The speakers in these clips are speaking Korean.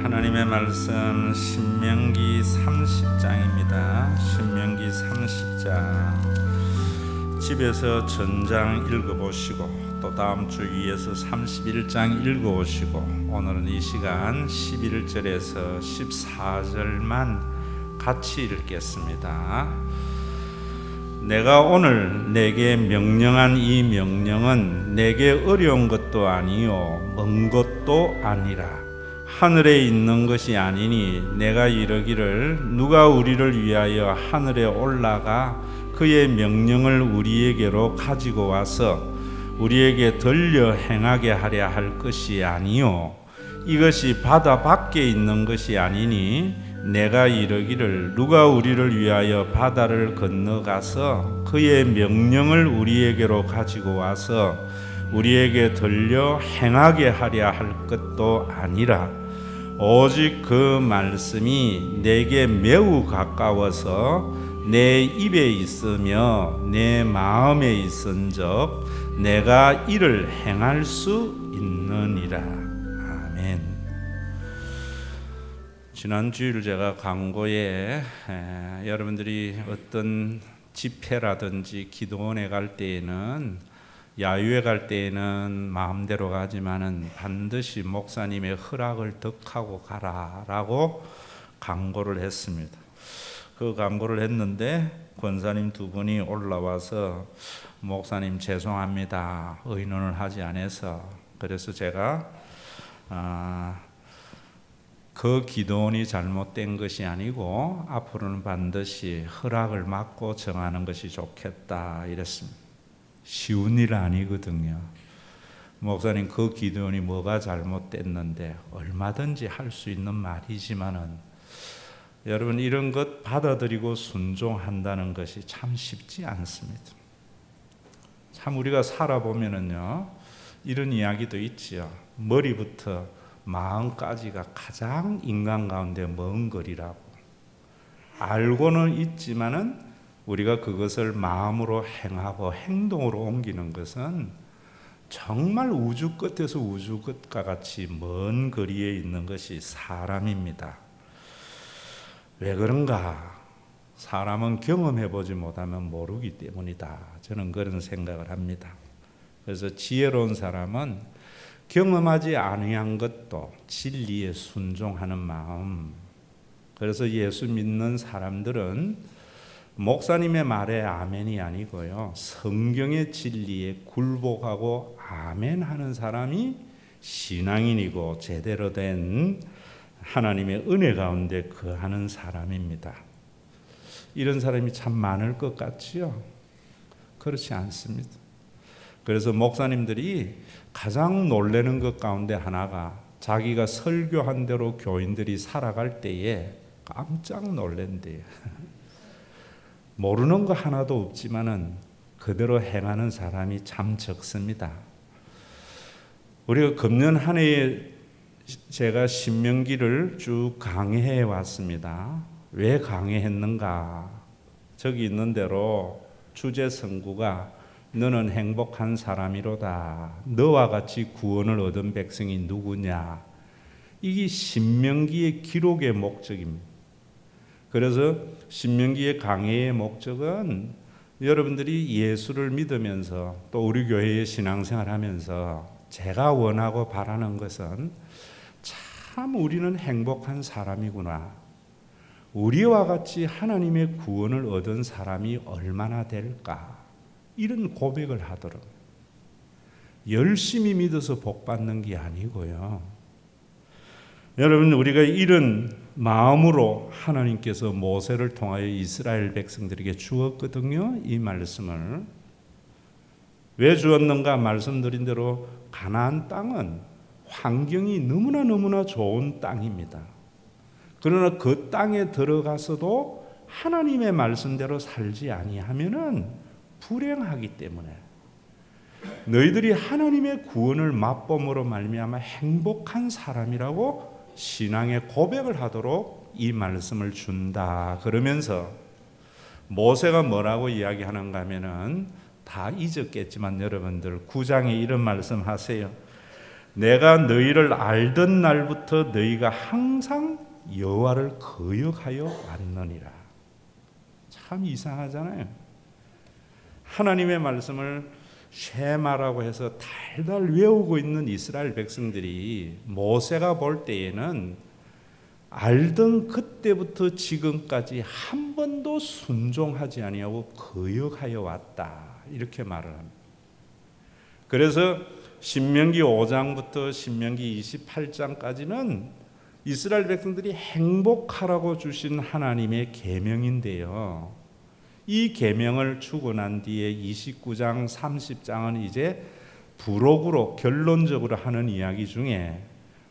하나님의 말씀 신명기 30장입니다. 신명기 30장 집에서 전장 읽어보시고 또 다음 주 위에서 31장 읽어보시고 오늘은 이 시간 11절에서 14절만 같이 읽겠습니다. 내가 오늘 내게 명령한 이 명령은 내게 어려운 것도 아니요 먼 것도 아니라 하늘에 있는 것이 아니니 내가 이르기를 누가 우리를 위하여 하늘에 올라가 그의 명령을 우리에게로 가지고 와서 우리에게 들려 행하게 하려 할 것이 아니요 이것이 바다 밖에 있는 것이 아니니 내가 이르기를 누가 우리를 위하여 바다를 건너가서 그의 명령을 우리에게로 가지고 와서 우리에게 들려 행하게 하려 할 것도 아니라 오직 그 말씀이 내게 매우 가까워서 내 입에 있으며 내 마음에 있은즉 내가 이를 행할 수 있느니라. 아멘. 지난 주일 제가 강고에 여러분들이 어떤 집회라든지 기도원에 갈 때에는 야유회 갈 때에는 마음대로 가지만은 반드시 목사님의 허락을 덕하고 가라라고 강고를 했습니다. 그 강고를 했는데 권사님 두 분이 올라와서 목사님 죄송합니다. 의논을 하지 않아서 그래서 제가 그 기도원이 잘못된 것이 아니고 앞으로는 반드시 허락을 받고 정하는 것이 좋겠다 이랬습니다. 쉬운 일 아니거든요. 목사님 그 기도원이 뭐가 잘못됐는데 얼마든지 할 수 있는 말이지만은 여러분 이런 것 받아들이고 순종한다는 것이 참 쉽지 않습니다. 참 우리가 살아보면은요 이런 이야기도 있지요. 머리부터 마음까지가 가장 인간 가운데 먼 거리라고. 알고는 있지만은 우리가 그것을 마음으로 행하고 행동으로 옮기는 것은 정말 우주 끝에서 우주 끝과 같이 먼 거리에 있는 것이 사람입니다. 왜 그런가? 사람은 경험해보지 못하면 모르기 때문이다. 저는 그런 생각을 합니다. 그래서 지혜로운 사람은 경험하지 아니한 것도 진리에 순종하는 마음. 그래서 예수 믿는 사람들은 목사님의 말에 아멘이 아니고요. 성경의 진리에 굴복하고 아멘하는 사람이 신앙인이고 제대로 된 하나님의 은혜 가운데 거하는 사람입니다. 이런 사람이 참 많을 것 같지요? 그렇지 않습니다. 그래서 목사님들이 가장 놀라는 것 가운데 하나가 자기가 설교한 대로 교인들이 살아갈 때에 깜짝 놀란대요. 모르는 거 하나도 없지만은 그대로 행하는 사람이 참 적습니다. 우리가 금년 한 해에 제가 신명기를 쭉 강해해 왔습니다. 왜 강해했는가? 저기 있는 대로 주제 성구가 너는 행복한 사람이로다. 너와 같이 구원을 얻은 백성이 누구냐? 이게 신명기의 기록의 목적입니다. 그래서 신명기의 강해의 목적은 여러분들이 예수를 믿으면서 또 우리 교회의 신앙생활 하면서 제가 원하고 바라는 것은 참 우리는 행복한 사람이구나. 우리와 같이 하나님의 구원을 얻은 사람이 얼마나 될까? 이런 고백을 하도록. 열심히 믿어서 복 받는 게 아니고요. 여러분 우리가 이런 마음으로 하나님께서 모세를 통하여 이스라엘 백성들에게 주었거든요. 이 말씀을. 왜 주었는가? 말씀드린 대로 가나안 땅은 환경이 너무나 좋은 땅입니다. 그러나 그 땅에 들어가서도 하나님의 말씀대로 살지 아니하면은 불행하기 때문에 너희들이 하나님의 구원을 맛봄으로 말미암아 행복한 사람이라고 신앙의 고백을 하도록 이 말씀을 준다. 그러면서 모세가 뭐라고 이야기하는가 하면은 다 잊었겠지만 여러분들 9장에 이런 말씀 하세요. 내가 너희를 알던 날부터 너희가 항상 여호와를 거역하여 왔느니라. 참 이상하잖아요. 하나님의 말씀을 쉐마라고 해서 달달 외우고 있는 이스라엘 백성들이 모세가 볼 때에는 알던 그때부터 지금까지 한 번도 순종하지 아니하고 거역하여 왔다, 이렇게 말을 합니다. 그래서 신명기 5장부터 신명기 28장까지는 이스라엘 백성들이 행복하라고 주신 하나님의 계명인데요, 이 계명을 주고 난 뒤에 29장 30장은 이제 부록으로 결론적으로 하는 이야기 중에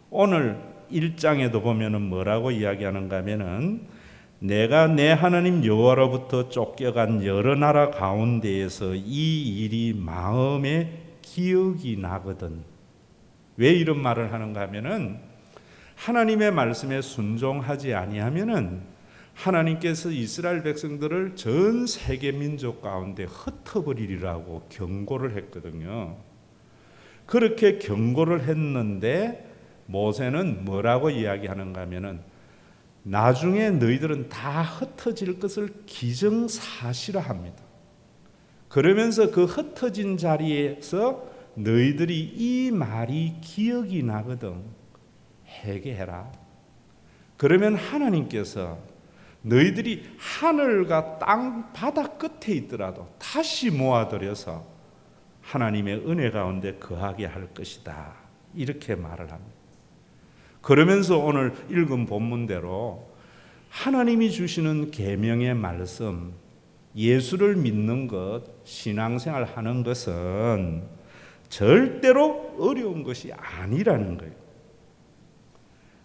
오늘 1장에도 보면은 뭐라고 이야기하는가 하면은 내가 내 하나님 여호와로부터 쫓겨간 여러 나라 가운데에서 이 일이 마음에 기억이 나거든. 왜 이런 말을 하는가 하면은 하나님의 말씀에 순종하지 아니하면은 하나님께서 이스라엘 백성들을 전 세계 민족 가운데 흩어버리리라고 경고를 했거든요. 그렇게 경고를 했는데 모세는 뭐라고 이야기하는가 하면은 나중에 너희들은 다 흩어질 것을 기정사실화합니다. 그러면서 그 흩어진 자리에서 너희들이 이 말이 기억이 나거든 회개해라. 그러면 하나님께서 너희들이 하늘과 땅 바다 끝에 있더라도 다시 모아들여서 하나님의 은혜 가운데 거하게 할 것이다, 이렇게 말을 합니다. 그러면서 오늘 읽은 본문대로 하나님이 주시는 계명의 말씀, 예수를 믿는 것, 신앙생활 하는 것은 절대로 어려운 것이 아니라는 거예요.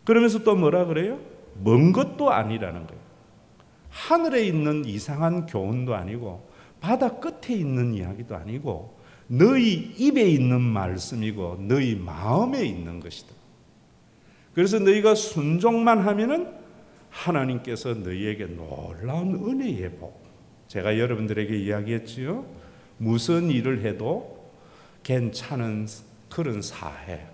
그러면서 또 뭐라 그래요? 먼 것도 아니라는 거예요. 하늘에 있는 이상한 교훈도 아니고 바다 끝에 있는 이야기도 아니고 너희 입에 있는 말씀이고 너희 마음에 있는 것이다. 그래서 너희가 순종만 하면은 하나님께서 너희에게 놀라운 은혜의 복. 제가 여러분들에게 이야기했지요. 무슨 일을 해도 괜찮은 그런 사회.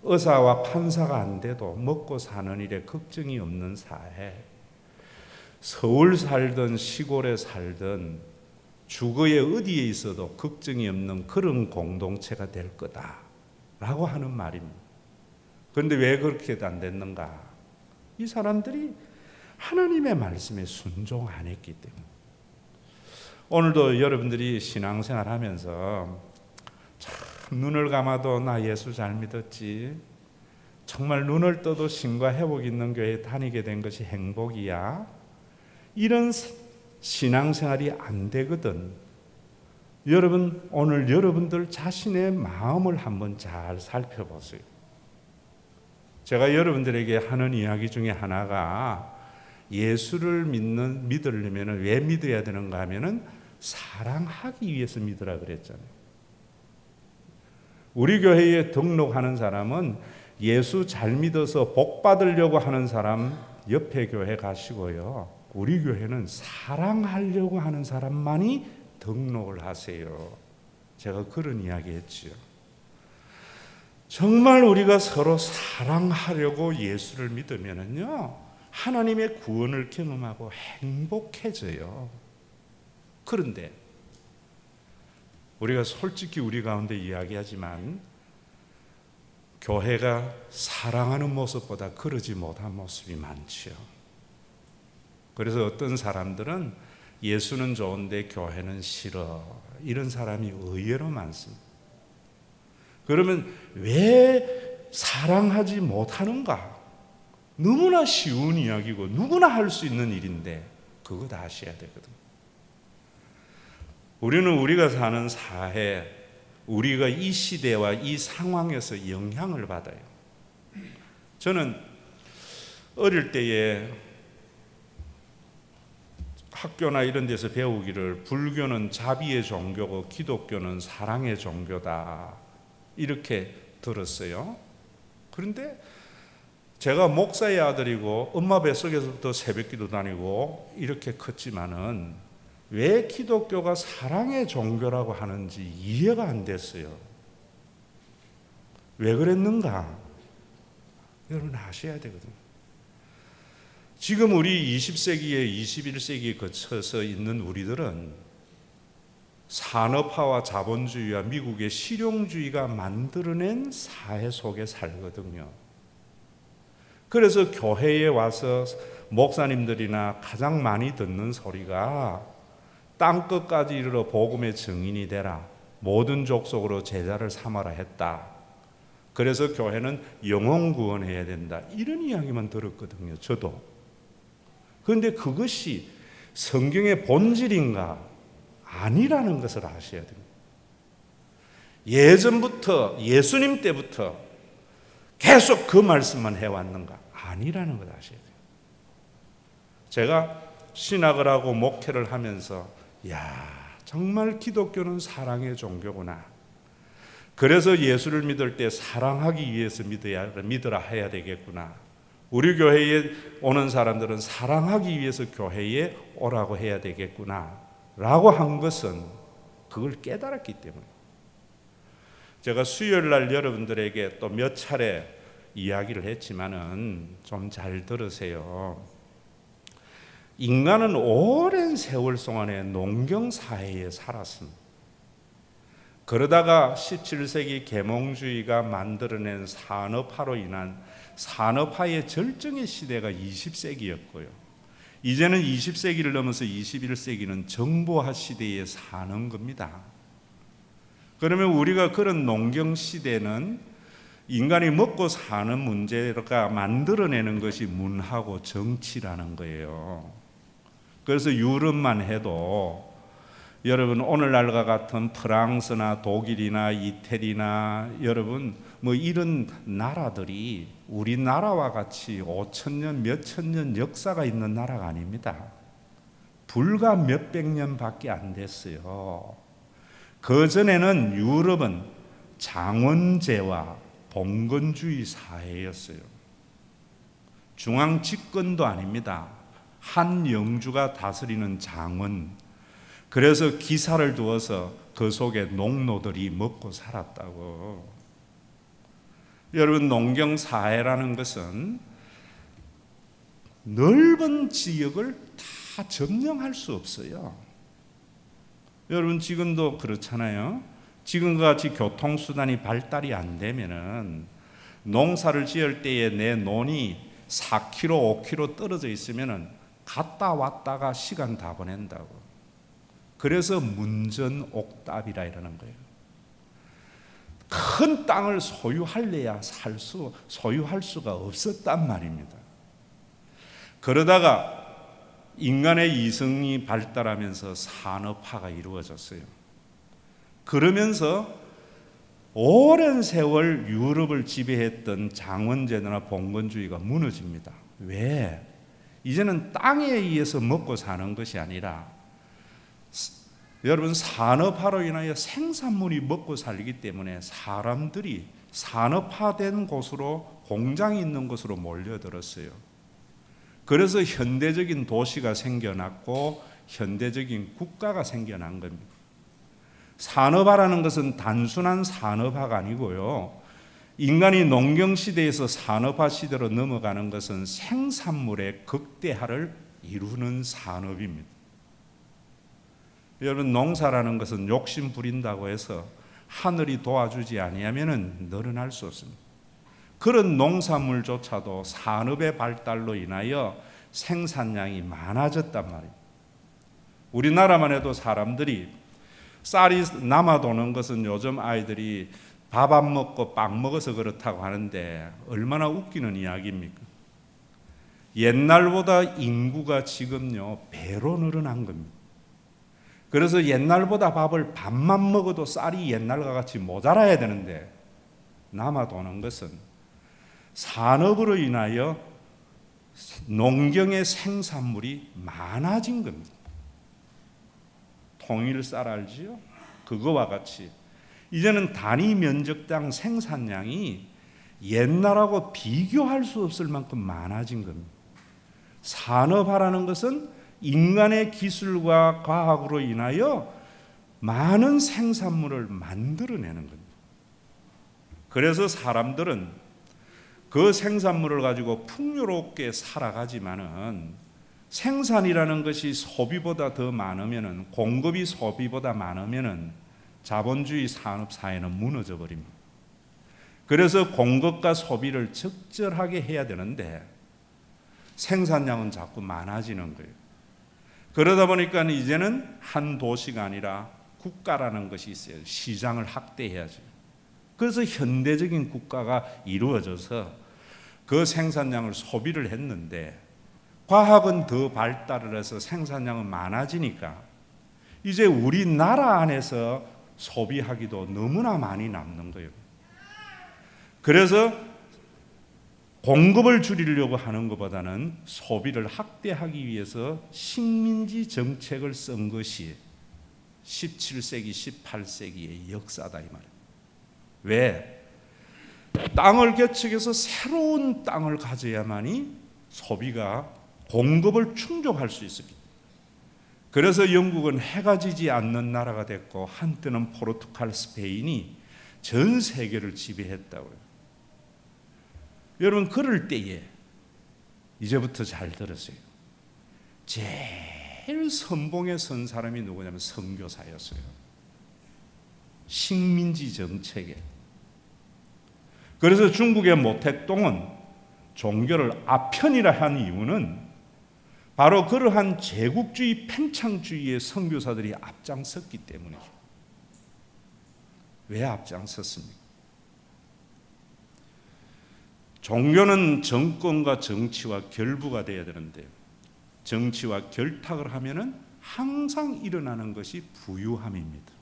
의사와 판사가 안 돼도 먹고 사는 일에 걱정이 없는 사회. 서울 살든 시골에 살든 주거에 어디에 있어도 걱정이 없는 그런 공동체가 될 거다라고 하는 말입니다. 그런데 왜 그렇게 안 됐는가? 이 사람들이 하나님의 말씀에 순종 안 했기 때문에. 오늘도 여러분들이 신앙생활 하면서 참 눈을 감아도 나 예수 잘 믿었지, 정말 눈을 떠도 신과 회복 있는 교회에 다니게 된 것이 행복이야, 이런 신앙생활이 안 되거든. 여러분, 오늘 여러분들 자신의 마음을 한번 잘 살펴보세요. 제가 여러분들에게 하는 이야기 중에 하나가 예수를 믿으려면 왜 믿어야 되는가 하면은 사랑하기 위해서 믿으라 그랬잖아요. 우리 교회에 등록하는 사람은 예수 잘 믿어서 복 받으려고 하는 사람 옆에 교회 가시고요. 우리 교회는 사랑하려고 하는 사람만이 등록을 하세요. 제가 그런 이야기 했지요. 정말 우리가 서로 사랑하려고 예수를 믿으면요, 하나님의 구원을 경험하고 행복해져요. 그런데 우리가 솔직히 우리 가운데 이야기하지만 교회가 사랑하는 모습보다 그러지 못한 모습이 많지요. 그래서 어떤 사람들은 예수는 좋은데 교회는 싫어, 이런 사람이 의외로 많습니다. 그러면 왜 사랑하지 못하는가? 너무나 쉬운 이야기고 누구나 할 수 있는 일인데 그거 다 아셔야 되거든요. 우리는 우리가 사는 사회, 우리가 이 시대와 이 상황에서 영향을 받아요. 저는 어릴 때에 학교나 이런 데서 배우기를 불교는 자비의 종교고 기독교는 사랑의 종교다, 이렇게 들었어요. 그런데 제가 목사의 아들이고 엄마 뱃속에서부터 새벽기도 다니고 이렇게 컸지만은 왜 기독교가 사랑의 종교라고 하는지 이해가 안 됐어요. 왜 그랬는가? 여러분 아셔야 되거든요. 지금 우리 20세기에 21세기에 거쳐서 있는 우리들은 산업화와 자본주의와 미국의 실용주의가 만들어낸 사회 속에 살거든요. 그래서 교회에 와서 목사님들이나 가장 많이 듣는 소리가 땅끝까지 이르러 복음의 증인이 되라. 모든 족속으로 제자를 삼아라 했다. 그래서 교회는 영혼 구원해야 된다. 이런 이야기만 들었거든요. 저도. 그런데 그것이 성경의 본질인가? 아니라는 것을 아셔야 됩니다. 예전부터 예수님 때부터 계속 그 말씀만 해왔는가? 아니라는 걸 아셔야 돼요. 제가 신학을 하고 목회를 하면서 정말 기독교는 사랑의 종교구나. 그래서 예수를 믿을 때 사랑하기 위해서 믿으라 해야 되겠구나. 우리 교회에 오는 사람들은 사랑하기 위해서 교회에 오라고 해야 되겠구나 라고 한 것은 그걸 깨달았기 때문에. 제가 수요일 날 여러분들에게 또 몇 차례 이야기를 했지만은 좀 잘 들으세요. 인간은 오랜 세월 동안에 농경사회에 살았습니다. 그러다가 17세기 계몽주의가 만들어낸 산업화로 인한 산업화의 절정의 시대가 20세기였고요. 이제는 20세기를 넘어서 21세기는 정보화 시대에 사는 겁니다. 그러면 우리가 그런 농경 시대는 인간이 먹고 사는 문제가 만들어내는 것이 문화고 정치라는 거예요. 그래서 유럽만 해도 여러분 오늘날과 같은 프랑스나 독일이나 이태리나 여러분 이런 나라들이 우리나라와 같이 5천년 몇천년 역사가 있는 나라가 아닙니다. 불과 몇백 년밖에 안 됐어요. 그전에는 유럽은 장원제와 봉건주의 사회였어요. 중앙 집권도 아닙니다. 한 영주가 다스리는 장원. 그래서 기사를 두어서 그 속에 농노들이 먹고 살았다고. 여러분 농경사회라는 것은 넓은 지역을 다 점령할 수 없어요. 여러분 지금도 그렇잖아요. 지금과 같이 교통수단이 발달이 안 되면은 농사를 지을 때에 내 논이 4km, 5km 떨어져 있으면은 갔다 왔다가 시간 다 보낸다고. 그래서 문전옥답이라 이러는 거예요. 큰 땅을 소유할래야 소유할 수가 없었단 말입니다. 그러다가 인간의 이성이 발달하면서 산업화가 이루어졌어요. 그러면서 오랜 세월 유럽을 지배했던 장원제도나 봉건주의가 무너집니다. 왜? 이제는 땅에 의해서 먹고 사는 것이 아니라 여러분 산업화로 인하여 생산물이 먹고 살기 때문에 사람들이 산업화된 곳으로 공장이 있는 곳으로 몰려들었어요. 그래서 현대적인 도시가 생겨났고 현대적인 국가가 생겨난 겁니다. 산업화라는 것은 단순한 산업화가 아니고요. 인간이 농경시대에서 산업화 시대로 넘어가는 것은 생산물의 극대화를 이루는 산업입니다. 여러분 농사라는 것은 욕심 부린다고 해서 하늘이 도와주지 아니하면은 늘어날 수 없습니다. 그런 농산물조차도 산업의 발달로 인하여 생산량이 많아졌단 말이에요. 우리나라만 해도 사람들이 쌀이 남아도는 것은 요즘 아이들이 밥 안 먹고 빵 먹어서 그렇다고 하는데 얼마나 웃기는 이야기입니까? 옛날보다 인구가 지금요 배로 늘어난 겁니다. 그래서 옛날보다 밥을 밥만 먹어도 쌀이 옛날과 같이 모자라야 되는데 남아도는 것은 산업으로 인하여 농경의 생산물이 많아진 겁니다. 통일 쌀 알지요? 그거와 같이 이제는 단위 면적당 생산량이 옛날하고 비교할 수 없을 만큼 많아진 겁니다. 산업화라는 것은 인간의 기술과 과학으로 인하여 많은 생산물을 만들어내는 겁니다. 그래서 사람들은 그 생산물을 가지고 풍요롭게 살아가지만은 생산이라는 것이 소비보다 더 많으면은, 공급이 소비보다 많으면은 자본주의 산업 사회는 무너져 버립니다. 그래서 공급과 소비를 적절하게 해야 되는데 생산량은 자꾸 많아지는 거예요. 그러다 보니까 이제는 한 도시가 아니라 국가라는 것이 있어요. 시장을 확대해야죠. 그래서 현대적인 국가가 이루어져서 그 생산량을 소비를 했는데, 과학은 더 발달을 해서 생산량은 많아지니까 이제 우리나라 안에서 소비하기도 너무나 많이 남는 거예요. 그래서 공급을 줄이려고 하는 것보다는 소비를 확대하기 위해서 식민지 정책을 쓴 것이 17세기, 18세기의 역사다 이 말이에요. 왜? 땅을 개척해서 새로운 땅을 가져야만이 소비가 공급을 충족할 수 있습니다. 그래서 영국은 해가 지지 않는 나라가 됐고, 한때는 포르투갈, 스페인이 전 세계를 지배했다고요. 여러분, 그럴 때에 이제부터 잘 들으세요. 제일 선봉에 선 사람이 누구냐면 선교사였어요. 식민지 정책에. 그래서 중국의 모택동은 종교를 아편이라 한 이유는 바로 그러한 제국주의 팽창주의의 선교사들이 앞장섰기 때문이죠. 왜 앞장섰습니까? 종교는 정권과 정치와 결부가 되어야 되는데, 정치와 결탁을 하면은 항상 일어나는 것이 부유함입니다.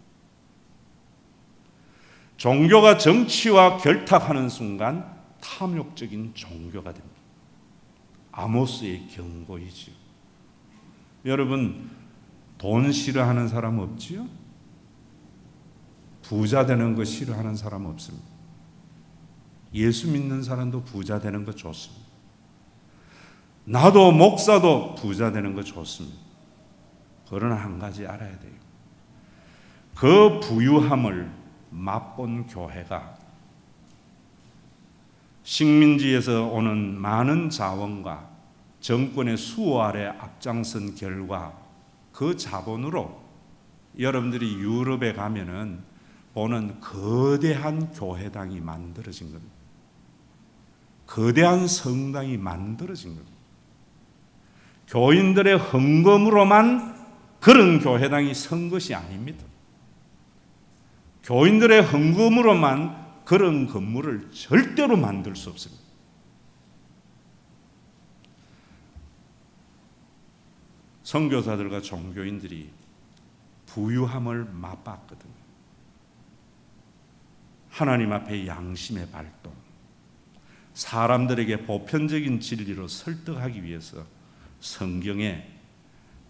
종교가 정치와 결탁하는 순간 탐욕적인 종교가 됩니다. 아모스의 경고이지요. 여러분, 돈 싫어하는 사람 없지요? 부자 되는 거 싫어하는 사람 없습니다. 예수 믿는 사람도 부자 되는 거 좋습니다. 나도 목사도 부자 되는 거 좋습니다. 그러나 한 가지 알아야 돼요. 그 부유함을 맛본 교회가 식민지에서 오는 많은 자원과 정권의 수호 아래 앞장선 결과 그 자본으로 여러분들이 유럽에 가면은 보는 거대한 교회당이 만들어진 겁니다. 거대한 성당이 만들어진 겁니다. 교인들의 헌금으로만 그런 교회당이 선 것이 아닙니다. 교인들의 헌금으로만 그런 건물을 절대로 만들 수 없습니다. 선교사들과 종교인들이 부유함을 맛봤거든요. 하나님 앞에 양심의 발동, 사람들에게 보편적인 진리로 설득하기 위해서 성경에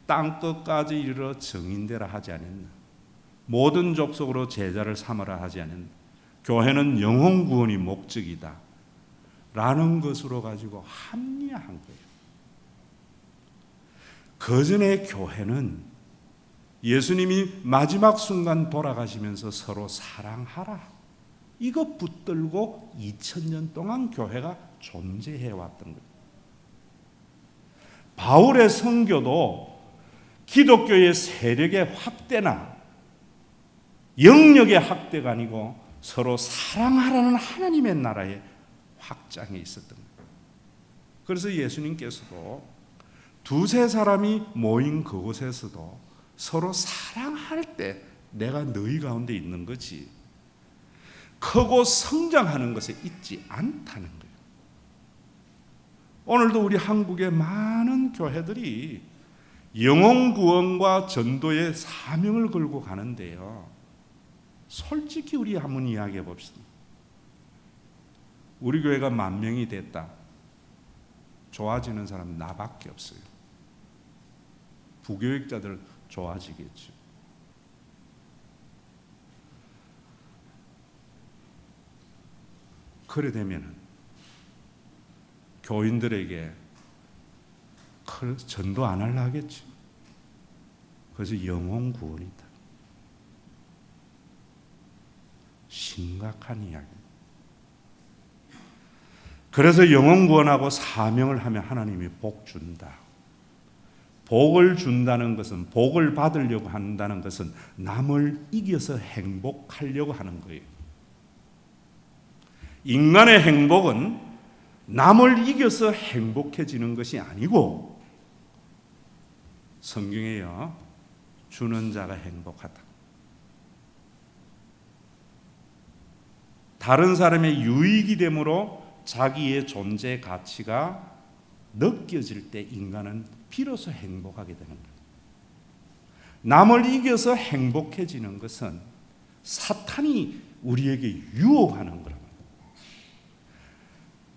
땅끝까지 이르러 정인되라 하지 않았나, 모든 족속으로 제자를 삼으라 하지 않았나, 교회는 영혼 구원이 목적이다 라는 것으로 가지고 합리화한 거예요. 그전의 교회는 예수님이 마지막 순간 돌아가시면서 서로 사랑하라, 이거 붙들고 2000년 동안 교회가 존재해 왔던 거예요. 바울의 선교도 기독교의 세력의 확대나 영역의 확대가 아니고 서로 사랑하라는 하나님의 나라의 확장에 있었던 거예요. 그래서 예수님께서도 두세 사람이 모인 그곳에서도 서로 사랑할 때 내가 너희 가운데 있는 거지, 크고 성장하는 것에 있지 않다는 거예요. 오늘도 우리 한국의 많은 교회들이 영혼 구원과 전도의 사명을 걸고 가는데요, 솔직히 우리 한번 이야기해 봅시다. 우리 교회가 10,000명이 됐다, 좋아지는 사람 나밖에 없어요. 부교육자들 좋아지겠죠. 그래 되면 교인들에게 전도 안 하려 하겠죠. 그래서 영혼 구원이다. 심각한 이야기입니다. 그래서 영혼 구원하고 사명을 하면 하나님이 복 준다. 복을 준다는 것은, 복을 받으려고 한다는 것은 남을 이겨서 행복하려고 하는 거예요. 인간의 행복은 남을 이겨서 행복해지는 것이 아니고, 성경에요, 주는 자가 행복하다. 다른 사람의 유익이 되므로 자기의 존재 가치가 느껴질 때 인간은 비로소 행복하게 되는 거예요. 남을 이겨서 행복해지는 것은 사탄이 우리에게 유혹하는 거라고.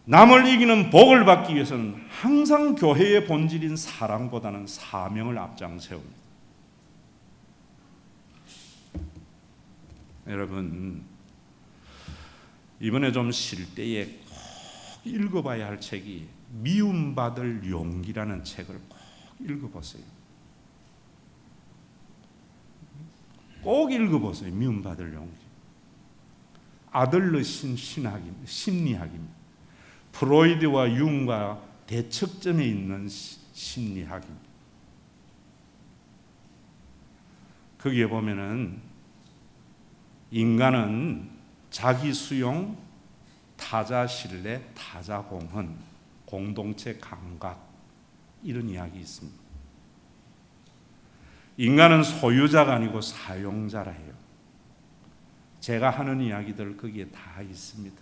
남을 이기는 복을 받기 위해서는 항상 교회의 본질인 사랑보다는 사명을 앞장세웁니다. 여러분, 이번에 좀 쉴 때에 꼭 읽어봐야 할 책이 미움받을 용기라는 책을 꼭 읽어보세요. 꼭 읽어보세요. 미움받을 용기. 아들러 심리학입니다. 프로이드와 융과 대척점에 있는 심리학입니다. 거기에 보면은 인간은 자기 수용, 타자 신뢰, 타자 공헌, 공동체 감각, 이런 이야기 있습니다. 인간은 소유자가 아니고 사용자라 해요. 제가 하는 이야기들 거기에 다 있습니다.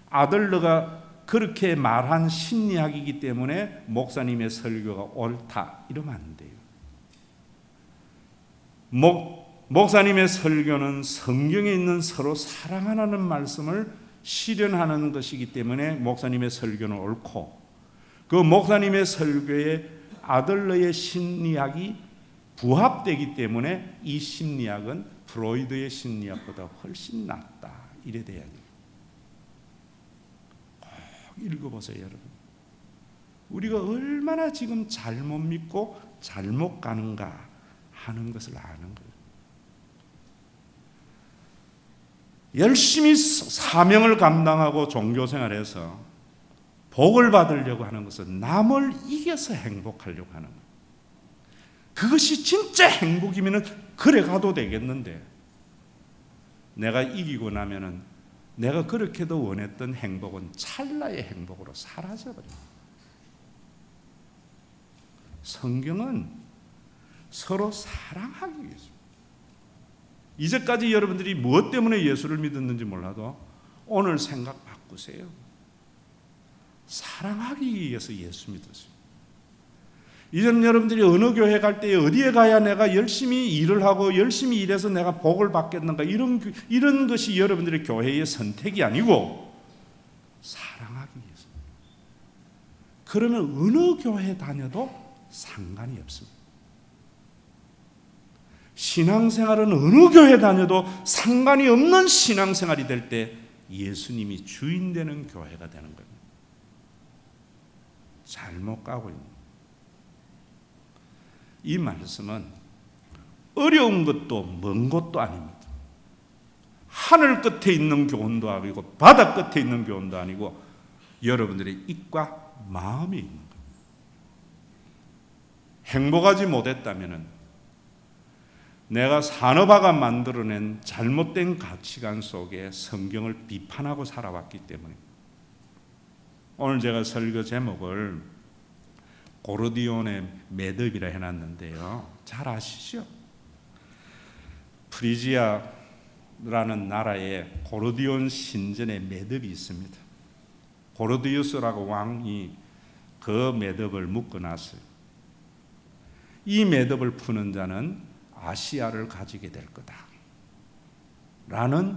아들러가 그렇게 말한 심리학이기 때문에 목사님의 설교가 옳다 이러면 안 돼요. 목사님의 설교는 성경에 있는 서로 사랑하라는 말씀을 실현하는 것이기 때문에 목사님의 설교는 옳고, 그 목사님의 설교에 아들러의 심리학이 부합되기 때문에 이 심리학은 프로이드의 심리학보다 훨씬 낫다, 이래 돼야 돼요. 꼭 읽어보세요, 여러분. 우리가 얼마나 지금 잘못 믿고 잘못 가는가 하는 것을 아는 거예요. 열심히 사명을 감당하고 종교생활에서 복을 받으려고 하는 것은 남을 이겨서 행복하려고 하는 거예요. 그것이 진짜 행복이면 그래 가도 되겠는데, 내가 이기고 나면은 내가 그렇게도 원했던 행복은 찰나의 행복으로 사라져버려요. 성경은 서로 사랑하기 위해서, 이제까지 여러분들이 무엇 때문에 예수를 믿었는지 몰라도 오늘 생각 바꾸세요. 사랑하기 위해서 예수 믿었어요. 이제는 여러분들이 어느 교회 갈 때 어디에 가야 내가 열심히 일을 하고 열심히 일해서 내가 복을 받겠는가, 이런 것이 여러분들의 교회의 선택이 아니고 사랑하기 위해서. 그러면 어느 교회 다녀도 상관이 없습니다. 신앙생활은 어느 교회 다녀도 상관이 없는 신앙생활이 될 때 예수님이 주인 되는 교회가 되는 겁니다. 잘못 가고 있는 거예요. 이 말씀은 어려운 것도 먼 것도 아닙니다. 하늘 끝에 있는 교훈도 아니고 바다 끝에 있는 교훈도 아니고 여러분들의 입과 마음에 있는 거예요. 행복하지 못했다면 내가 산업화가 만들어낸 잘못된 가치관 속에 성경을 비판하고 살아왔기 때문에, 오늘 제가 설교 제목을 고르디온의 매듭이라 해놨는데요, 잘 아시죠? 프리지아라는 나라에 고르디온 신전의 매듭이 있습니다. 고르디우스라고 왕이 그 매듭을 묶어놨어요. 이 매듭을 푸는 자는 아시아를 가지게 될 거다 라는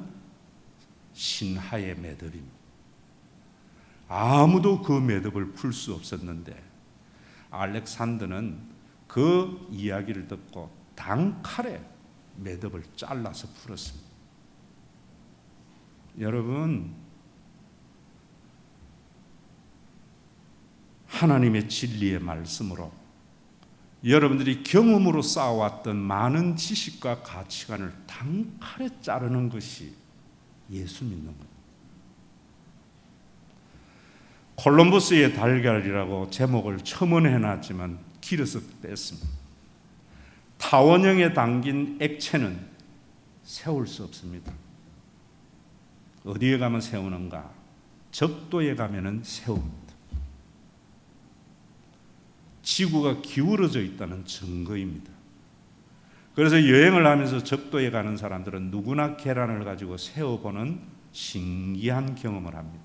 신하의 매듭입니다. 아무도 그 매듭을 풀 수 없었는데 알렉산더는 그 이야기를 듣고 단칼에 매듭을 잘라서 풀었습니다. 여러분, 하나님의 진리의 말씀으로 여러분들이 경험으로 쌓아왔던 많은 지식과 가치관을 단칼에 자르는 것이 예수 믿는 것. 콜럼버스의 달걀이라고 제목을 첨언해놨지만 길어서 뺐습니다. 타원형에 담긴 액체는 세울 수 없습니다. 어디에 가면 세우는가? 적도에 가면은 세웁니다. 지구가 기울어져 있다는 증거입니다. 그래서 여행을 하면서 적도에 가는 사람들은 누구나 계란을 가지고 세워보는 신기한 경험을 합니다.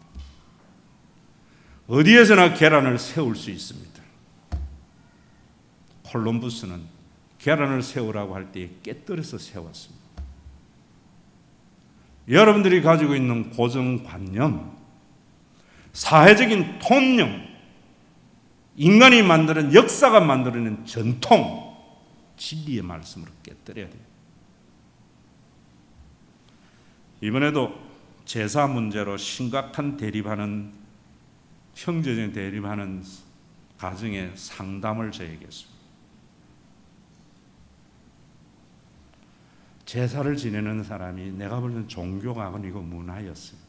어디에서나 계란을 세울 수 있습니다. 콜럼버스는 계란을 세우라고 할 때에 깨뜨려서 세웠습니다. 여러분들이 가지고 있는 고정관념, 사회적인 통념, 인간이 만드는, 역사가 만들어낸 전통, 진리의 말씀으로 깨뜨려야 돼요. 이번에도 제사 문제로 심각한 대립하는, 형제間대립하는 가정의 상담을 저에게 했습니다. 제사를 지내는 사람이 내가 보는 종교가 아니고 문화였어요.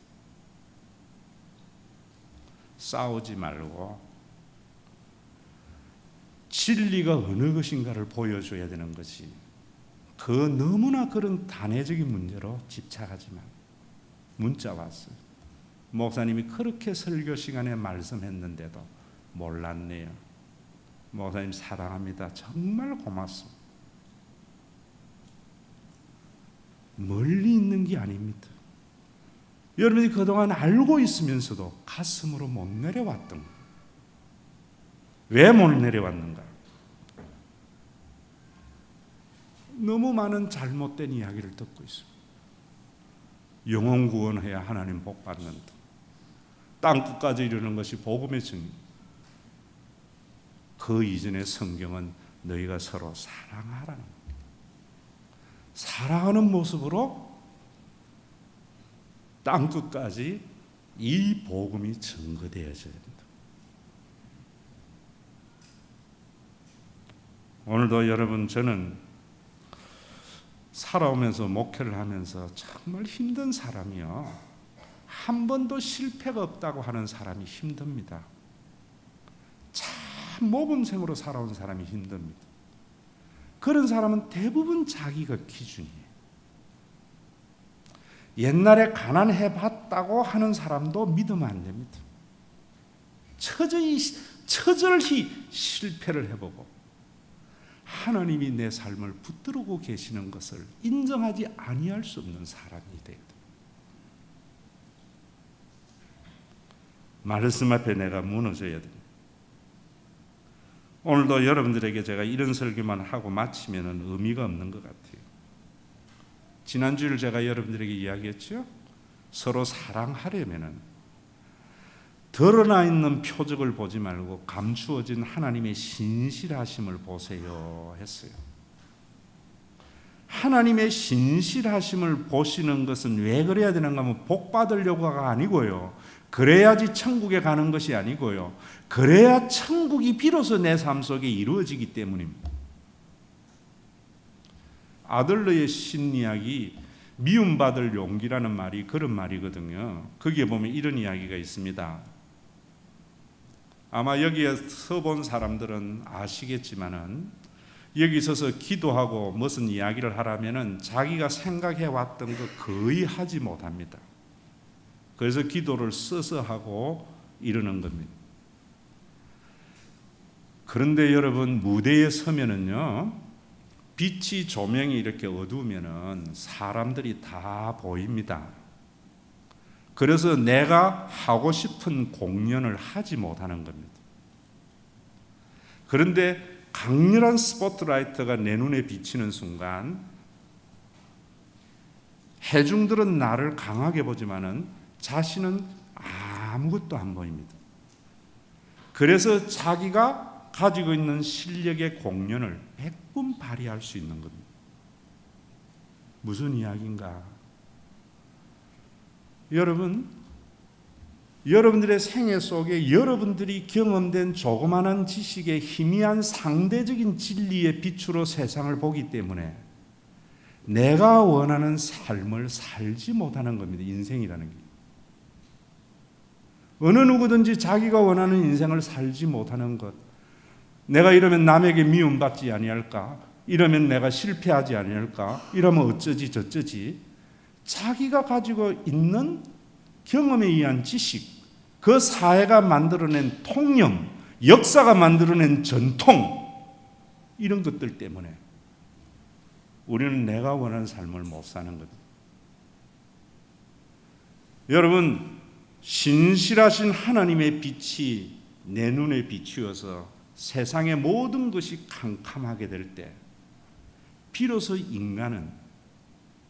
싸우지 말고 진리가 어느 것인가를 보여줘야 되는 것이, 그 너무나 그런 단회적인 문제로 집착하지 마. 문자 왔어요. 목사님이 그렇게 설교 시간에 말씀했는데도 몰랐네요. 목사님 사랑합니다. 정말 고맙습니다. 멀리 있는 게 아닙니다. 여러분이 그동안 알고 있으면서도 가슴으로 못 내려왔던 거예요. 왜 못 내려왔는가? 너무 많은 잘못된 이야기를 듣고 있습니다. 영혼 구원해야 하나님 복 받는다. 땅끝까지 이르는 것이 복음의 증인. 그 이전의 성경은 너희가 서로 사랑하라는 겁니다. 사랑하는 모습으로 땅끝까지 이 복음이 증거되어져야 됩니다. 오늘도 여러분, 저는 살아오면서 목회를 하면서 정말 힘든 사람이요. 한 번도 실패가 없다고 하는 사람이 힘듭니다. 참 모범생으로 살아온 사람이 힘듭니다. 그런 사람은 대부분 자기가 기준이에요. 옛날에 가난해봤다고 하는 사람도 믿으면 안 됩니다. 처절히 실패를 해보고 하나님이 내 삶을 붙들고 계시는 것을 인정하지 아니할 수 없는 사람이 돼야 돼. 말씀 앞에 내가 무너져야 됩니다. 오늘도 여러분들에게 제가 이런 설교만 하고 마치면 의미가 없는 것 같아요. 지난주를 제가 여러분들에게 이야기했죠. 서로 사랑하려면은 드러나 있는 표적을 보지 말고 감추어진 하나님의 신실하심을 보세요 했어요. 하나님의 신실하심을 보시는 것은 왜 그래야 되는가 하면 복 받으려고가 아니고요. 그래야지 천국에 가는 것이 아니고요. 그래야 천국이 비로소 내 삶 속에 이루어지기 때문입니다. 아들러의 신이야기, 미움받을 용기라는 말이 그런 말이거든요. 거기에 보면 이런 이야기가 있습니다. 아마 여기에 서본 사람들은 아시겠지만은 여기 서서 기도하고 무슨 이야기를 하라면은 자기가 생각해 왔던 거 거의 하지 못합니다. 그래서 기도를 써서 하고 이러는 겁니다. 그런데 여러분, 무대에 서면은요, 빛이 조명이 이렇게 어두우면은 사람들이 다 보입니다. 그래서 내가 하고 싶은 공연을 하지 못하는 겁니다. 그런데 강렬한 스포트라이트가 내 눈에 비치는 순간 회중들은 나를 강하게 보지만은 자신은 아무것도 안 보입니다. 그래서 자기가 가지고 있는 실력의 공연을 100분 발휘할 수 있는 겁니다. 무슨 이야기인가? 여러분, 여러분들의 생애 속에 여러분들이 경험된 조그마한 지식의 희미한 상대적인 진리의 빛으로 세상을 보기 때문에 내가 원하는 삶을 살지 못하는 겁니다. 인생이라는 게. 어느 누구든지 자기가 원하는 인생을 살지 못하는 것, 내가 이러면 남에게 미움받지 아니할까? 이러면 내가 실패하지 아니할까? 이러면 어쩌지 저쩌지? 자기가 가지고 있는 경험에 의한 지식, 그 사회가 만들어낸 통념, 역사가 만들어낸 전통, 이런 것들 때문에 우리는 내가 원하는 삶을 못 사는 거다. 여러분, 신실하신 하나님의 빛이 내 눈에 비추어서 세상의 모든 것이 캄캄하게 될 때 비로소 인간은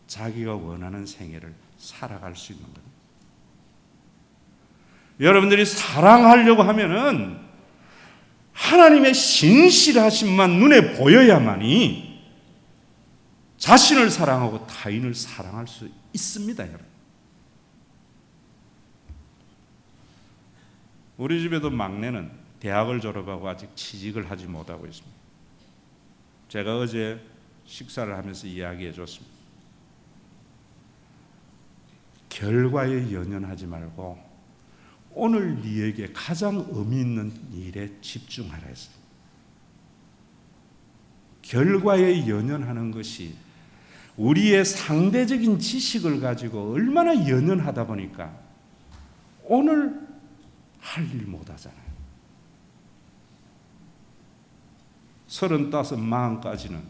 자기가 원하는 생애를 살아갈 수 있는 겁니다. 여러분들이 사랑하려고 하면은 하나님의 신실하심만 눈에 보여야만이 자신을 사랑하고 타인을 사랑할 수 있습니다, 여러분. 우리 집에도 막내는 대학을 졸업하고 아직 취직을 하지 못하고 있습니다. 제가 어제 식사를 하면서 이야기해 줬습니다. 결과에 연연하지 말고 오늘 네에게 가장 의미 있는 일에 집중하라 했어요. 결과에 연연하는 것이 우리의 상대적인 지식을 가지고 얼마나 연연하다 보니까 오늘 할 일 못하잖아요. 35, 40까지는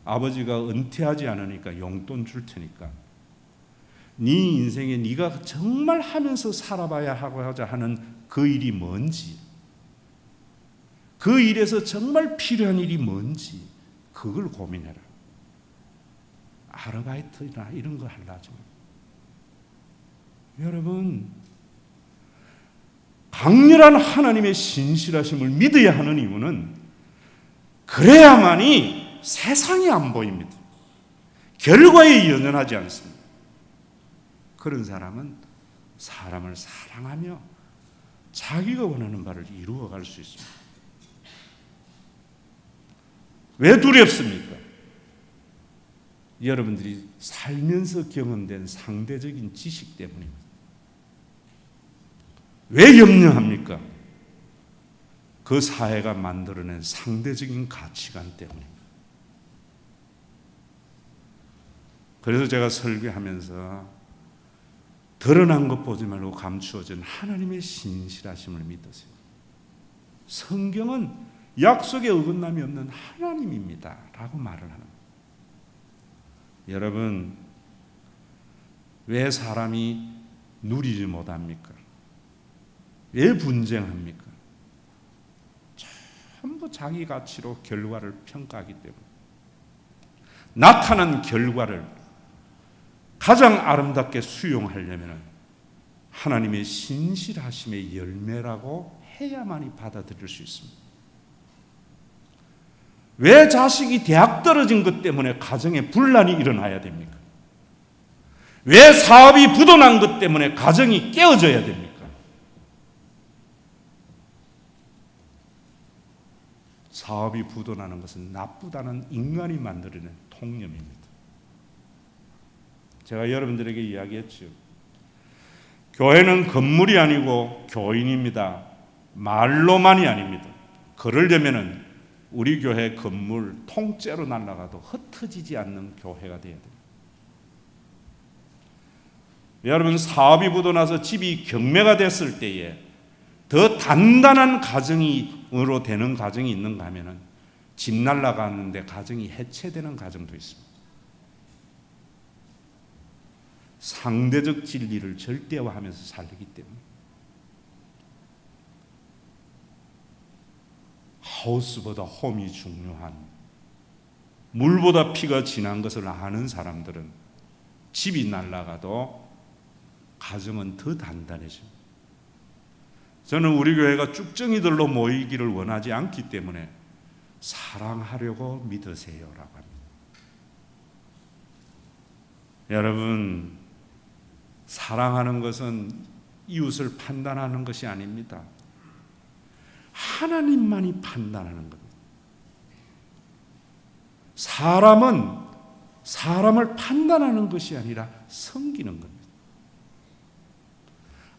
아버지가 은퇴하지 않으니까 용돈 줄 테니까 네 인생에 네가 정말 하면서 살아봐야 하고자 하는 그 일이 뭔지, 그 일에서 정말 필요한 일이 뭔지 그걸 고민해라. 아르바이트나 이런 거 하려 하지 마. 여러분, 강렬한 하나님의 신실하심을 믿어야 하는 이유는 그래야만이 세상이 안 보입니다. 결과에 연연하지 않습니다. 그런 사람은 사람을 사랑하며 자기가 원하는 바를 이루어갈 수 있습니다. 왜 두렵습니까? 여러분들이 살면서 경험된 상대적인 지식 때문입니다. 왜 염려합니까? 그 사회가 만들어낸 상대적인 가치관 때문입니다. 그래서 제가 설교하면서 드러난 것 보지 말고 감추어진 하나님의 신실하심을 믿으세요. 성경은 약속에 어긋남이 없는 하나님입니다 라고 말을 하는 거예요. 여러분, 왜 사람이 누리지 못합니까? 왜 분쟁합니까? 전부 자기 가치로 결과를 평가하기 때문에 나타난 결과를 가장 아름답게 수용하려면 하나님의 신실하심의 열매라고 해야만이 받아들일 수 있습니다. 왜 자식이 대학 떨어진 것 때문에 가정에 분란이 일어나야 됩니까? 왜 사업이 부도난 것 때문에 가정이 깨어져야 됩니까? 사업이 부도나는 것은 나쁘다는 인간이 만들어낸 통념입니다. 제가 여러분들에게 이야기했죠. 교회는 건물이 아니고 교인입니다. 말로만이 아닙니다. 그러려면 우리 교회 건물 통째로 날아가도 흩어지지 않는 교회가 되어야 됩니다. 여러분, 사업이 부도나서 집이 경매가 됐을 때에 더 단단한 가정으로 되는 가정이 있는가 하면은 집 날아가는데 가정이 해체되는 가정도 있습니다. 상대적 진리를 절대화하면서 살기 때문에 하우스보다 홈이 중요한, 물보다 피가 진한 것을 아는 사람들은 집이 날아가도 가정은 더 단단해집니다. 저는 우리 교회가 쭉정이들로 모이기를 원하지 않기 때문에 사랑하려고 믿으세요라고 합니다. 여러분, 사랑하는 것은 이웃을 판단하는 것이 아닙니다. 하나님만이 판단하는 겁니다. 사람은 사람을 판단하는 것이 아니라 섬기는 겁니다.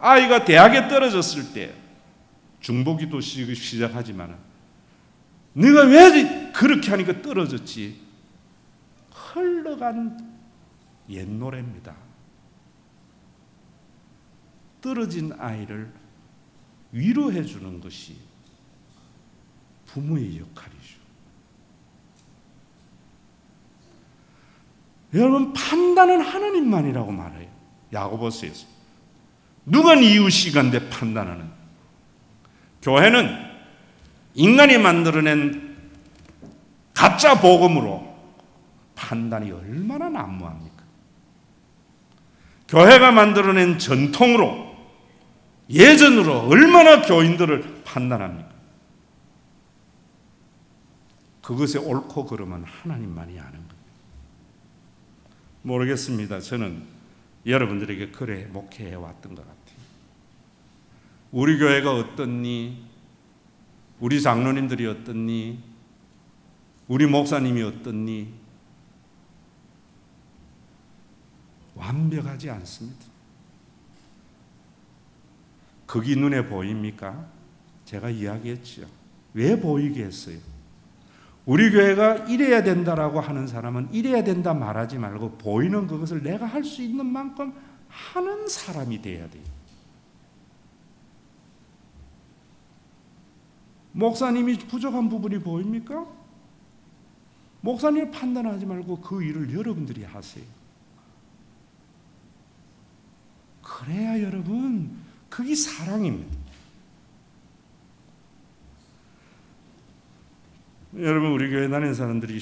아이가 대학에 떨어졌을 때 중보기도 시작하지만 네가 왜 그렇게 하니까 떨어졌지? 흘러간 옛 노래입니다. 떨어진 아이를 위로해 주는 것이 부모의 역할이죠. 여러분, 판단은 하나님만이라고 말해요. 야고보서에서. 누가 네 이웃이간데 판단하는? 교회는 인간이 만들어낸 가짜 복음으로 판단이 얼마나 난무합니까? 교회가 만들어낸 전통으로, 예전으로 얼마나 교인들을 판단합니까? 그것의 옳고 그름은 하나님만이 아는 겁니다. 모르겠습니다. 저는 여러분들에게 그래 목회해 왔던 것 같아요. 우리 교회가 어떻니? 우리 장로님들이 어떻니? 우리 목사님이 어떻니? 완벽하지 않습니다. 그게 눈에 보입니까? 제가 이야기했죠. 왜 보이게 했어요? 우리 교회가 이래야 된다라고 하는 사람은 이래야 된다 말하지 말고 보이는 그것을 내가 할 수 있는 만큼 하는 사람이 돼야 돼요. 목사님이 부족한 부분이 보입니까? 목사님을 판단하지 말고 그 일을 여러분들이 하세요. 그래야 여러분, 그게 사랑입니다. 여러분, 우리 교회 다니는 사람들이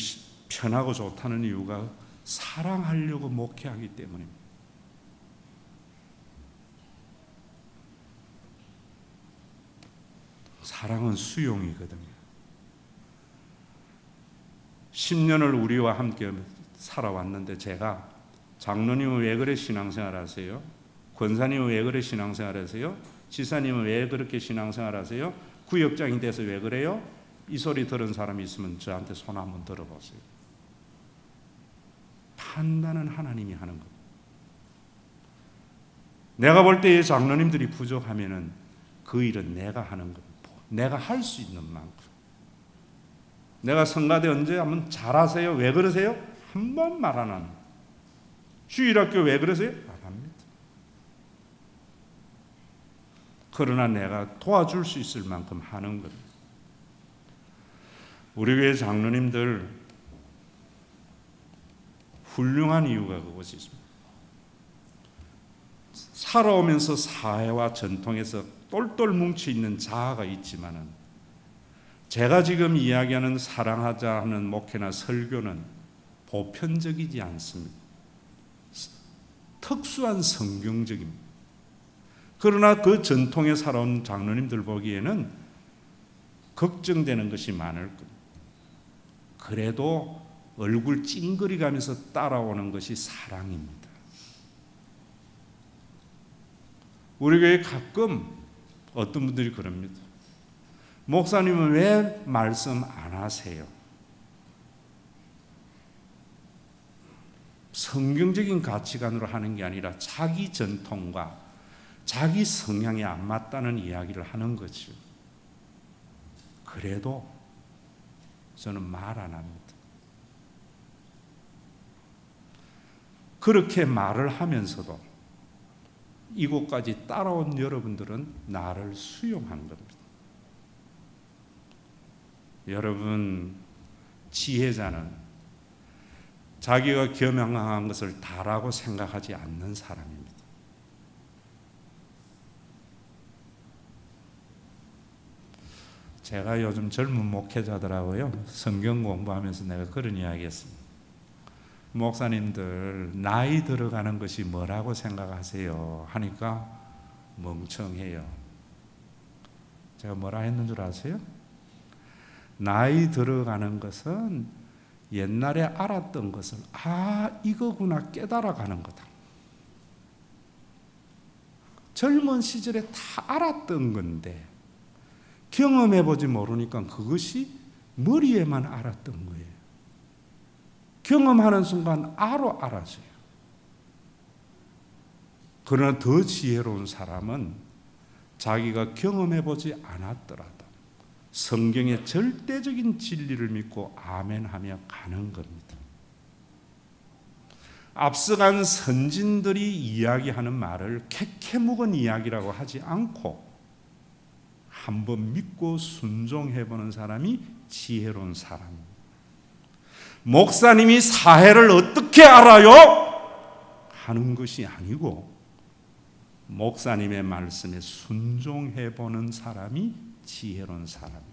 편하고 좋다는 이유가 사랑하려고 목회하기 때문입니다. 사랑은 수용이거든요. 10년을 우리와 함께 살아왔는데 제가 장로님은 왜 그래 신앙생활 하세요? 권사님은 왜 그래 신앙생활 하세요? 지사님은 왜 그렇게 신앙생활 하세요? 구역장이 돼서 왜 그래요? 이 소리 들은 사람이 있으면 저한테 손 한번 들어보세요. 판단은 하나님이 하는 겁니다. 내가 볼 때 장로님들이 부족하면은 그 일은 내가 하는 겁니다. 내가 할 수 있는 만큼. 내가 성가대 언제 하면 잘하세요? 왜 그러세요? 한 번 말 안 합니다. 주일학교 왜 그러세요? 안 합니다. 그러나 내가 도와줄 수 있을 만큼 하는 겁니다. 우리 교회 장로님들 훌륭한 이유가 그것이 있습니다. 살아오면서 사회와 전통에서 똘똘 뭉쳐있는 자아가 있지만은 제가 지금 이야기하는 사랑하자 하는 목회나 설교는 보편적이지 않습니다. 특수한 성경적입니다. 그러나 그 전통에 살아온 장로님들 보기에는 걱정되는 것이 많을 겁니다. 그래도 얼굴 찡그리가면서 따라오는 것이 사랑입니다. 우리 교회 가끔 어떤 분들이 그럽니다. 목사님은 왜 말씀 안 하세요? 성경적인 가치관으로 하는 게 아니라 자기 전통과 자기 성향에 안 맞다는 이야기를 하는 거죠. 그래도 저는 말 안 합니다. 그렇게 말을 하면서도 이곳까지 따라온 여러분들은 나를 수용한 겁니다. 여러분, 지혜자는 자기가 겸양한 것을 다라고 생각하지 않는 사람입니다. 제가 요즘 젊은 목회자들하고요, 성경 공부하면서 내가 그런 이야기 했습니다. 목사님들 나이 들어가는 것이 뭐라고 생각하세요? 하니까 멍청해요. 제가 뭐라 했는 줄 아세요? 나이 들어가는 것은 옛날에 알았던 것을 이거구나 깨달아가는 거다. 젊은 시절에 다 알았던 건데 경험해보지 모르니까 그것이 머리에만 알았던 거예요. 경험하는 순간 알아져요. 그러나 더 지혜로운 사람은 자기가 경험해보지 않았더라도 성경의 절대적인 진리를 믿고 아멘하며 가는 겁니다. 앞서간 선진들이 이야기하는 말을 캐캐묵은 이야기라고 하지 않고 한번 믿고 순종해보는 사람이 지혜로운 사람입니다. 목사님이 사회를 어떻게 알아요? 하는 것이 아니고 목사님의 말씀에 순종해보는 사람이 지혜로운 사람입니다.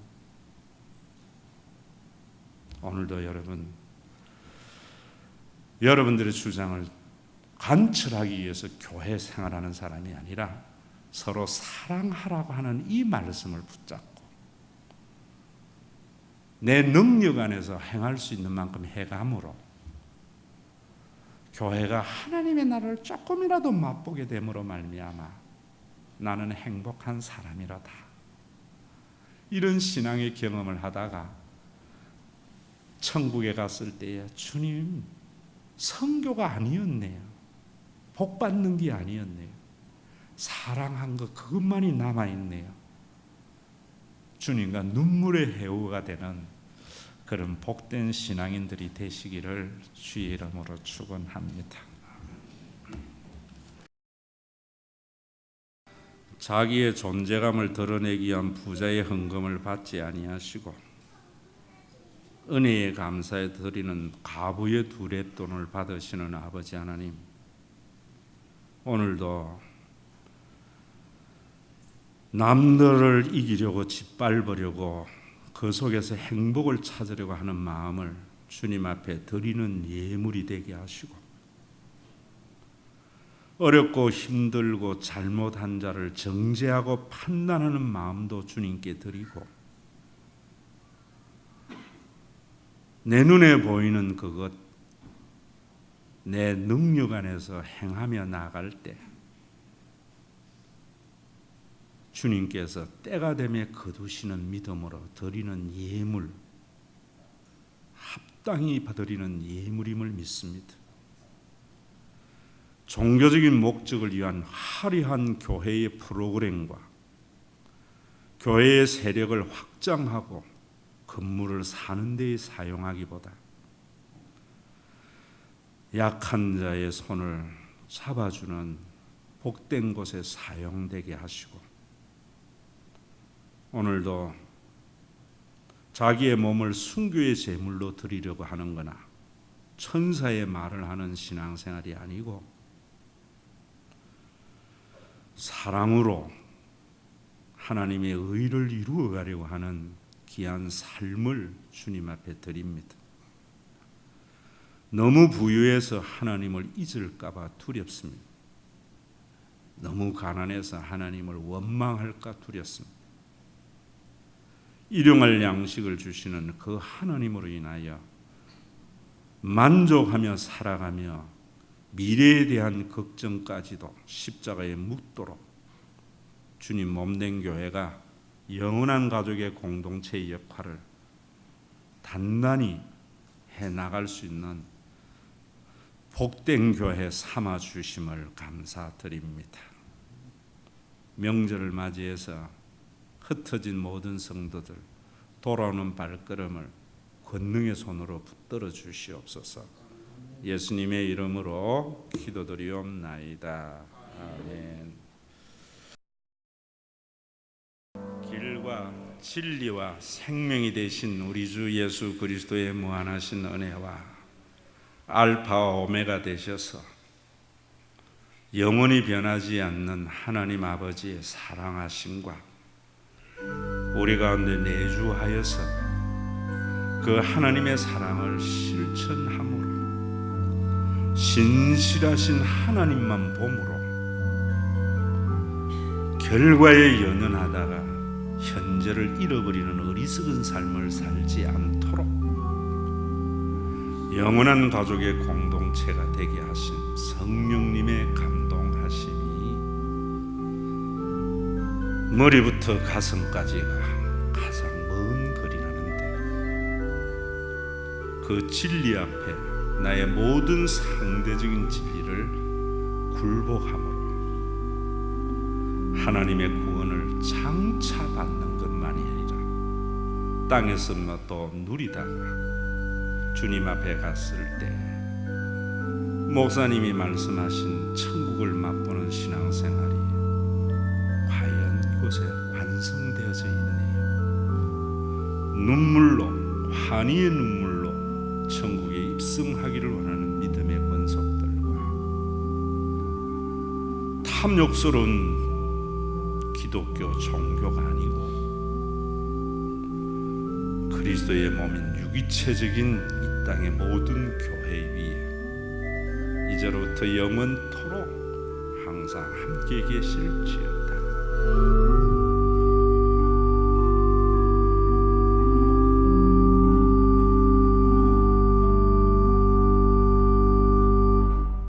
오늘도 여러분들의 주장을 관철하기 위해서 교회 생활하는 사람이 아니라 서로 사랑하라고 하는 이 말씀을 붙잡고 내 능력 안에서 행할 수 있는 만큼 해감으로 교회가 하나님의 나라를 조금이라도 맛보게 됨으로 말미암아 나는 행복한 사람이로다. 이런 신앙의 경험을 하다가 천국에 갔을 때에 주님 선교가 아니었네요. 복 받는 게 아니었네요. 사랑한 것 그것만이 남아있네요. 주님과 눈물의 해우가 되는 그런 복된 신앙인들이 되시기를 주의 이름으로 축원합니다. 자기의 존재감을 드러내기 위한 부자의 헌금을 받지 아니하시고 은혜에 감사해 드리는 가부의 두레돈을 받으시는 아버지 하나님, 오늘도 남들을 이기려고 짓밟으려고 그 속에서 행복을 찾으려고 하는 마음을 주님 앞에 드리는 예물이 되게 하시고, 어렵고 힘들고 잘못한 자를 정죄하고 판단하는 마음도 주님께 드리고, 내 눈에 보이는 그것, 내 능력 안에서 행하며 나갈 때 주님께서 때가 되매 거두시는 믿음으로 드리는 예물, 합당히 드리는 예물임을 믿습니다. 종교적인 목적을 위한 화려한 교회의 프로그램과 교회의 세력을 확장하고 건물을 사는 데에 사용하기보다 약한 자의 손을 잡아주는 복된 곳에 사용되게 하시고, 오늘도 자기의 몸을 순교의 제물로 드리려고 하는 거나 천사의 말을 하는 신앙생활이 아니고 사랑으로 하나님의 의를 이루어가려고 하는 귀한 삶을 주님 앞에 드립니다. 너무 부유해서 하나님을 잊을까 봐 두렵습니다. 너무 가난해서 하나님을 원망할까 두렵습니다. 일용할 양식을 주시는 그 하나님으로 인하여 만족하며 살아가며 미래에 대한 걱정까지도 십자가에 묻도록 주님 몸된 교회가 영원한 가족의 공동체의 역할을 단단히 해나갈 수 있는 복된 교회 삼아 주심을 감사드립니다. 명절을 맞이해서 흩어진 모든 성도들 돌아오는 발걸음을 권능의 손으로 붙들어 주시옵소서. 예수님의 이름으로 기도드리옵나이다. 아멘. 길과 진리와 생명이 되신 우리 주 예수 그리스도의 무한하신 은혜와 알파와 오메가 되셔서 영원히 변하지 않는 하나님 아버지의 사랑하심과 우리 가운데 내주하여서 그 하나님의 사랑을 실천함으로 신실하신 하나님만 봄으로 결과에 연연하다가 현재를 잃어버리는 어리석은 삶을 살지 않도록 영원한 가족의 공동체가 되게 하신 성령님의 감동하심이 머리부터 가슴까지가 가장 먼 거리 나는데 그 진리 앞에 나의 모든 상대적인 진리를 굴복함으로 하나님의 구원을 장차 받는 것만이 아니라 땅에서 또 누리다가 주님 앞에 갔을 때 목사님이 말씀하신 천국을 맛보는 신앙생활이 과연 이곳에 완성되어져 있네요. 눈물로, 환희의 눈물로 천국에 입성하기를 원하는 믿음의 권속들과 탐욕스러운 기독교 종교가 아니고 그리스도의 몸인 유기체적인 이 땅의 모든 교회 위에 이제로부터 영원토록 항상 함께 계실지어다.